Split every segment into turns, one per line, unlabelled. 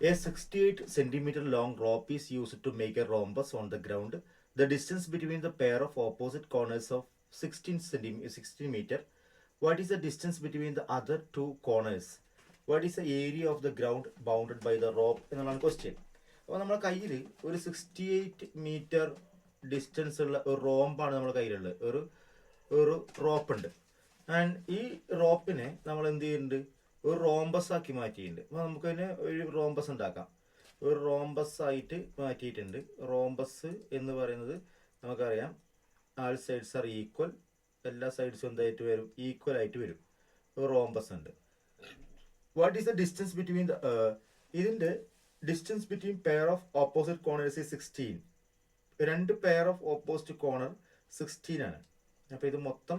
A 68 centimeter long rope is used to make a rhombus on the ground. The distance between the pair of opposite corners of 16 meter. What is the distance between the other two corners? What is the area of the ground bounded by the rope എന്നുള്ളതാണ് question. അപ്പോൾ നമ്മുടെ കയ്യിൽ ഒരു 68 metre distance ഉള്ള ഒരു റോംബാണ് നമ്മുടെ കയ്യിലുള്ളത്. ഒരു റോപ്പ് ഉണ്ട്. ആൻഡ് ഈ റോപ്പിനെ നമ്മൾ എന്ത് ചെയ്യുന്നുണ്ട്, ഒരു റോംബസ് ആക്കി മാറ്റിയിട്ടുണ്ട്. അപ്പോൾ നമുക്കതിനെ ഒരു റോംബസ് ഉണ്ടാക്കാം. ഒരു റോംബസ് ആയിട്ട് മാറ്റിയിട്ടുണ്ട്. റോംബസ് എന്ന് പറയുന്നത് നമുക്കറിയാം, ആൾ സൈഡ്സ് ആർ ഈക്വൽ, എല്ലാ സൈഡ്സും എന്തായിട്ട് വരും, ഈക്വൽ ആയിട്ട് വരും. ഒരു റോംബസ് ഉണ്ട്. What is the distance between the, ഇതിന്റെ distance between pair of opposite corners 16. രണ്ട് പെയർ ഓഫ് ഓപ്പോസിറ്റ് കോർണർ 16 ആണ്. അപ്പോൾ ഇത് മൊത്തം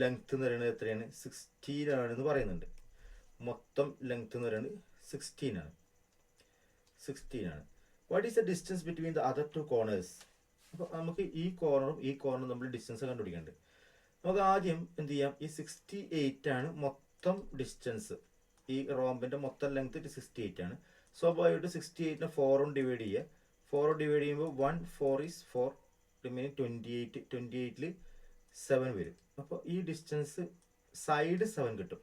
ലെങ്ത് എന്ന് പറയുന്നത് എത്രയാണ്, 16 ആണെന്ന് പറയുന്നുണ്ട്. മൊത്തം ലെങ്ത് എന്ന് പറയുന്നത് 16 ആണ്. What is the distance between the other two corners? അപ്പോൾ നമുക്ക് ഈ കോർണറും നമ്മൾ ഡിസ്റ്റൻസ് കണ്ടുപിടിക്കേണ്ടത്. നമുക്ക് ആദ്യം എന്ത് ചെയ്യാം, ഈ 68 ആണ് മൊത്തം ഡിസ്റ്റൻസ്. ഈ റോംബിന്റെ മൊത്തം ലെങ്ത് 68 ആണ്. സ്വാഭാവികമായിട്ട് 68നെ 4 ഡിവൈഡ് ചെയ്യുക. 4 ഡിവൈഡ് ചെയ്യുമ്പോൾ 1 4 ഈസ് 4, റിമൈനിങ് 28. 28ൽ 7 വരും. അപ്പോൾ ഈ ഡിസ്റ്റൻസ് സൈഡ് 7 കിട്ടും.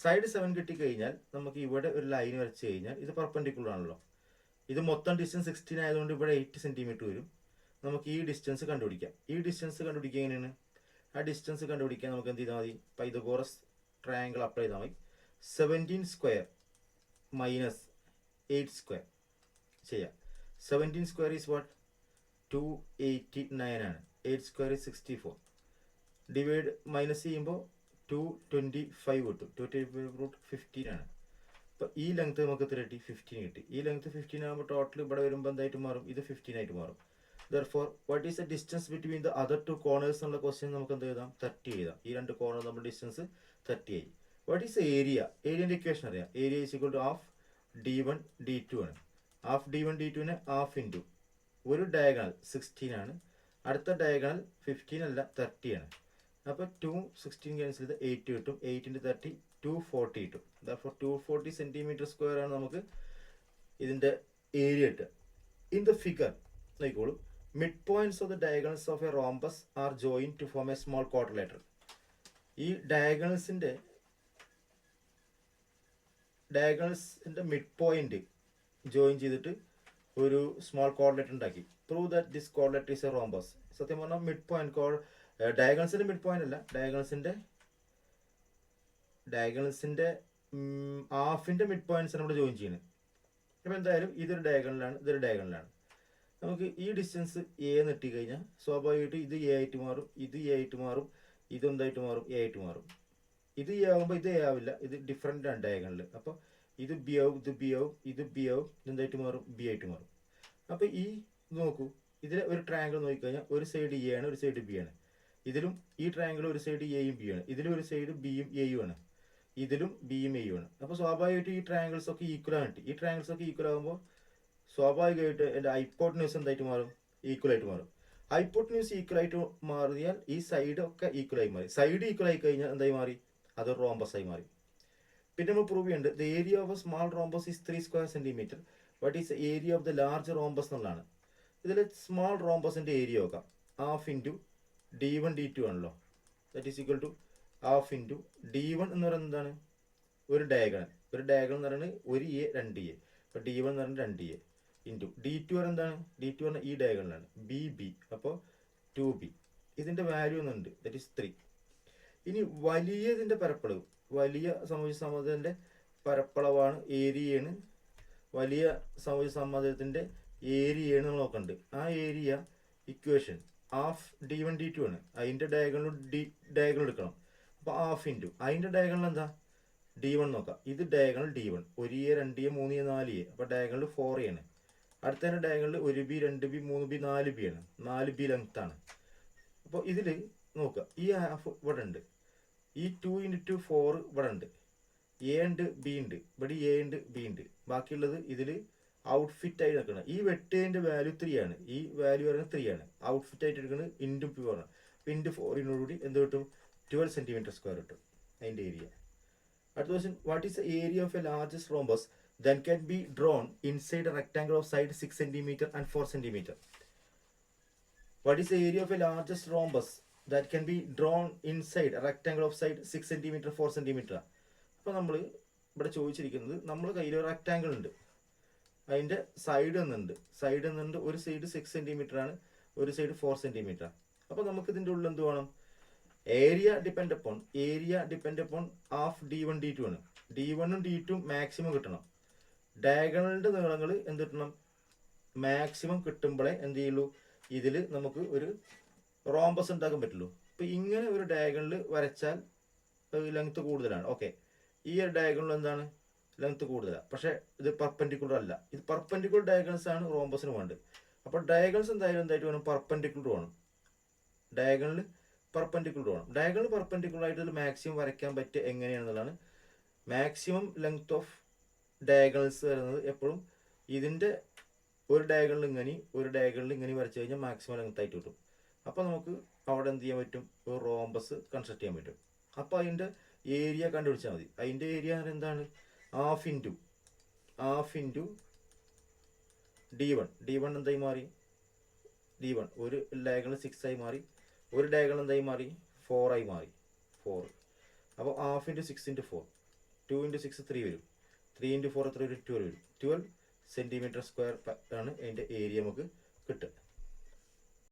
സൈഡ് 7 കിട്ടിക്കഴിഞ്ഞാൽ നമുക്ക് ഇവിടെ ഒരു ലൈൻ വരച്ച് കഴിഞ്ഞാൽ ഇത് പെർപെൻഡിക്കുലർ ആണല്ലോ. ഇത് മൊത്തം ഡിസ്റ്റൻസ് 16 ആയതുകൊണ്ട് ഇവിടെ 8 സെൻറ്റിമീറ്റർ വരും. നമുക്ക് ഈ ഡിസ്റ്റൻസ് കണ്ടുപിടിക്കാം. ഈ ഡിസ്റ്റൻസ് കണ്ടുപിടിക്കുക എങ്ങനെയാണ്? ആ ഡിസ്റ്റൻസ് കണ്ടുപിടിക്കാൻ നമുക്ക് എന്ത് ചെയ്താൽ മതി, പൈതഗോറസ് ട്രയാങ്കിൾ അപ്ലൈ ചെയ്താൽ മതി. 17 സ്ക്വയർ മൈനസ് 8 സ്ക്വയർ ചെയ്യാം. 17 സ്ക്വയർ ഈസ് വാട്ട്, 289 ആണ്. 8 സ്ക്വയർ ഈസ് 64. ഡിവൈഡ് മൈനസ് ചെയ്യുമ്പോൾ 225 കിട്ടും. 225 ആണ്. അപ്പോൾ ഈ ലെങ്ത് നമുക്ക് എത്ര കിട്ടി, 15 കിട്ടി. ഈ ലെങ്ത് 15 ആകുമ്പോൾ ടോട്ടൽ ഇവിടെ വരുമ്പോൾ എന്തായിട്ട് മാറും, ഇത് 15 ആയിട്ട് മാറും. Therefore, what is the distance between the other two corners എന്നുള്ള ക്വസ്റ്റ്യൻ നമുക്ക് എന്ത് എഴുതാം, 30 എഴുതാം. ഈ രണ്ട് കോർണർ നമ്മൾ ഡിസ്റ്റൻസ് 30 ആയി. What is area? ഏരിയൻ്റെ ഇക്വേഷൻ അറിയാം. Area is equal to half d1 d2 ആണ്. ഹാഫ് d1 d2നെ ഹാഫ് ഇൻറ്റു ഒരു ഡയഗണൽ 16 ആണ്, അടുത്ത ഡയഗണൽ 15 അല്ല 30 ആണ്. അപ്പോൾ 2 16 ക്യാൻസൽ ചെയ്ത് 8 കിട്ടും. 8 × 30 240 കിട്ടും. അപ്പോൾ 240 സെൻറ്റിമീറ്റർ സ്ക്വയർ ആണ് നമുക്ക് ഇതിൻ്റെ ഏരിയ കിട്ടുക. ഇൻ ദ ഫിഗർ നോക്കിക്കോളൂ, midpoints of the diagonals of a rhombus are joined to form a small quadrilateral. ഈ ഡയഗണൽസിൻ്റെ മിഡ് പോയിന്റ് ജോയിൻ ചെയ്തിട്ട് ഒരു സ്മോൾ കോർഡിലേറ്റർ ഉണ്ടാക്കി. Prove that this കോർഡിലേറ്റർ is A rhombus. സത്യം പറഞ്ഞാൽ മിഡ് പോയിന്റ് ഡയഗണൽസിൻ്റെ മിഡ് പോയിന്റ് അല്ല, ഡയഗണൽസിൻ്റെ ഹാഫിൻ്റെ mid points നമ്മൾ join ചെയ്യുന്നത്. അപ്പോൾ എന്തായാലും ഇതൊരു ഡയഗണലാണ്. നമുക്ക് ഈ ഡിസ്റ്റൻസ് എ എന്ന് ഇട്ടിക്കഴിഞ്ഞാൽ സ്വാഭാവികമായിട്ട് ഇത് എ ആയിട്ട് മാറും, ഇത് എ ആയിട്ട് മാറും, ഇതെന്തായിട്ട് മാറും, എ ആയിട്ട് മാറും. ഇത് എ ആകുമ്പോൾ ഇത് എ ആവില്ല, ഇത് ഡിഫറെൻ്റ് ആണ് ഡയഗണലിൽ. അപ്പോൾ ഇത് ബി ആവും, ഇത് ബി ആവും, ഇത് ബി ആവും, ഇതെന്തായിട്ട് മാറും, ബി ആയിട്ട് മാറും. അപ്പോൾ ഈ നോക്കൂ, ഇതിൽ ഒരു ട്രയാങ്കിൾ നോക്കിക്കഴിഞ്ഞാൽ ഒരു സൈഡ് എ ആണ്, ഒരു സൈഡ് ബി ആണ്. ഇതിലും ഈ ട്രയാങ്കിൾ ഒരു സൈഡ് എയും ബി ആണ്, ഇതിലും ഒരു സൈഡ് ബിയും എയും ആണ്, ഇതിലും ബിയും എയും ആണ്. അപ്പോൾ സ്വാഭാവികമായിട്ട് ഈ ട്രയാങ്കിൾസ് ഒക്കെ ഈക്വൽ ആണ്. ഈ ട്രയാങ്കിൾസ് ഒക്കെ ഈക്വൽ ആകുമ്പോൾ സ്വാഭാവികമായിട്ട് എൻ്റെ ഹൈപ്പോട്ടന്യൂസ് എന്തായിട്ട് മാറും, ഈക്വൽ ആയിട്ട് മാറും. ഹൈപ്പോട്ടന്യൂസ് ഈക്വൽ ആയിട്ട് മാറിയാൽ ഈ സൈഡ് ഒക്കെ ഈക്വൽ ആയി മാറി. സൈഡ് ഈക്വൽ ആയി കഴിഞ്ഞാൽ എന്തായി മാറി, അതൊരു റോംബസ് ആയി മാറി. പിന്നെ നമ്മൾ പ്രൂവ് ചെയ്യുന്നുണ്ട്, the area of a small rhombus is 3 square centimetre. What is area of the large rhombus എന്നുള്ളതാണ്. ഇതിൽ സ്മാൾ റോംബസിൻ്റെ ഏരിയ നോക്കാം. ഹാഫ് ഇൻറ്റു d1 d2 ആണല്ലോ. That is equal to half into d1 എന്ന് പറയുന്നത് എന്താണ്, ഒരു ഡയഗണൽ എന്ന് പറയുന്നത് ഒരു എ 2 എ. അപ്പോൾ d1 എന്ന് പറയുന്നത് 2 എ ഇൻറ്റു d2 പറഞ്ഞാൽ എന്താണ്, d2 പറഞ്ഞാൽ ഈ ഡയഗണലാണ് ബി ബി, അപ്പോൾ 2b. ഇതിൻ്റെ വാല്യൂ ഒന്നുണ്ട്, ദറ്റ് ഈസ് 3. ഇനി വലിയതിൻ്റെ പരപ്പളവ്, വലിയ സമഭുജസമതലത്തിൻ്റെ പരപ്പളവാണ്, ഏരിയയാണ്. വലിയ സമഭുജസമതലത്തിൻ്റെ ഏരിയയാണ് നമ്മൾ നോക്കേണ്ടത്. ആ area equation half d1 d2 ആണ്. അതിൻ്റെ ഡയഗണൽ എടുക്കണം. അപ്പോൾ ഹാഫ് ഇൻറ്റു അതിൻ്റെ ഡയഗണൽ എന്താ, d1 നോക്കാം. ഇത് ഡയഗണൽ d1, ഒരു എ 2 എ 3 എ 4 എ. അപ്പോൾ ഡയഗണൽ 4 ആണ്. അടുത്തതിൻ്റെ diagonal 1b 2b 3b 4b ആണ്. 4b ലെങ്ത് ആണ്. അപ്പോൾ ഇതിൽ നോക്കുക, ഈ ഹാഫ് ഇവിടെ ഉണ്ട്, ഈ 2 × 2 4 ഇവിടെ ഉണ്ട്, എ ഉണ്ട് ബി ഉണ്ട്, ഇവിടെ എ ഉണ്ട് ബി ഉണ്ട്. ബാക്കിയുള്ളത് ഇതിൽ ഔട്ട്ഫിറ്റ് ആയി നിൽക്കണം. ഈ വെട്ടേൻ്റെ വാല്യൂ 3 ആണ്. ഈ വാല്യൂ പറയുന്നത് 3 ആണ്. ഔട്ട്ഫിറ്റ് ആയിട്ട് എടുക്കുന്നത് ഇൻറ്റു പി ആണ്. അപ്പോൾ ഇൻറ്റു 4 എന്ത് കിട്ടും, 12 സെൻറ്റിമീറ്റർ സ്ക്വയർ കിട്ടും അതിൻ്റെ ഏരിയ. അടുത്ത question, what is the area of A largest rhombus then can be drawn inside a rectangle of side 6 centimeter and 4 centimeter. What is the area of a largest rhombus that can be drawn inside a rectangle of side 6 centimeter 4 centimeter? അപ്പോൾ നമ്മൾ ഇവിടെ ചോദിച്ചിരിക്കുന്നത് നമ്മൾ കയ്യിൽ ഒരു rectangle ഉണ്ട്, അതിൻ്റെ side എന്നുണ്ട് ഒരു സൈഡ് 6 സെൻറ്റിമീറ്റർ ആണ്, ഒരു സൈഡ് 4 സെൻറ്റിമീറ്റർ. അപ്പോൾ നമുക്ക് ഇതിൻ്റെ ഉള്ളിൽ എന്ത് വേണം? Area depend upon half D1 D2 ആണ്. D1 ഉം D2 മാക്സിമം കിട്ടണം. ഡയഗണലിൻ്റെ നീളങ്ങൾ എന്ത് കിട്ടണം? മാക്സിമം കിട്ടുമ്പോഴേ എന്ത് ചെയ്യുള്ളൂ, ഇതിൽ നമുക്ക് ഒരു റോംബസ് ഉണ്ടാക്കാൻ പറ്റുള്ളൂ. അപ്പോൾ ഇങ്ങനെ ഒരു ഡയഗണൽ വരച്ചാൽ ലെങ്ത് കൂടുതലാണ്. ഓക്കെ, ഈ ഒരു ഡയഗണൽ എന്താണ്? ലെങ്ത് കൂടുതലാണ്. പക്ഷേ ഇത് പെർപെൻഡിക്കുലർ അല്ല. ഇത് പെർപെൻഡിക്കുലർ ഡയഗണൽസ് ആണ് റോംബസിന് വേണ്ടത്. അപ്പോൾ ഡയഗണൽസ് എന്തായിട്ട് വേണം? പെർപെൻഡിക്കുലർ വേണം. ഡയഗണൽ പെർപെൻഡിക്കുലർ വേണം. ഡയഗണൽ പെർപെൻഡിക്കുലർ ആയിട്ട് ഇത് മാക്സിമം വരയ്ക്കാൻ പറ്റുക എങ്ങനെയാണെന്നുള്ളതാണ്. മാക്സിമം ലെങ്ത് ഓഫ് ഡയഗണൽസ് വരുന്നത് എപ്പോഴും ഇതിൻ്റെ ഒരു ഡയഗണൽ ഇങ്ങനെ വരച്ചു കഴിഞ്ഞാൽ മാക്സിമം ലെങ്ത് ആയിട്ട് കിട്ടും. അപ്പോൾ നമുക്ക് അവിടെ എന്ത് ചെയ്യാൻ പറ്റും? ഒരു റോംബസ് കൺസ്ട്രക്ട് ചെയ്യാൻ പറ്റും. അപ്പോൾ അതിൻ്റെ ഏരിയ കണ്ടുപിടിച്ചാൽ മതി. അതിൻ്റെ ഏരിയ എന്താണ്? ഹാഫ് ഇൻറ്റു D1 എന്തായി മാറി? D1 ഒരു ഡയഗണൽ 6 ആയി മാറി, ഒരു ഡയഗണൽ എന്തായി മാറി? 4 ആയി മാറി. 4. അപ്പോൾ ഹാഫ് ഇൻറ്റു 6 ഇൻറ്റു 4, 2 ഇൻറ്റു 6 3 വരും, 3 ഇൻറ്റു 4 എത്ര വരും? 12 വരും. 12 സെൻറ്റിമീറ്റർ സ്ക്വയർ ആണ് അതിൻ്റെ ഏരിയ നമുക്ക് കിട്ടുക.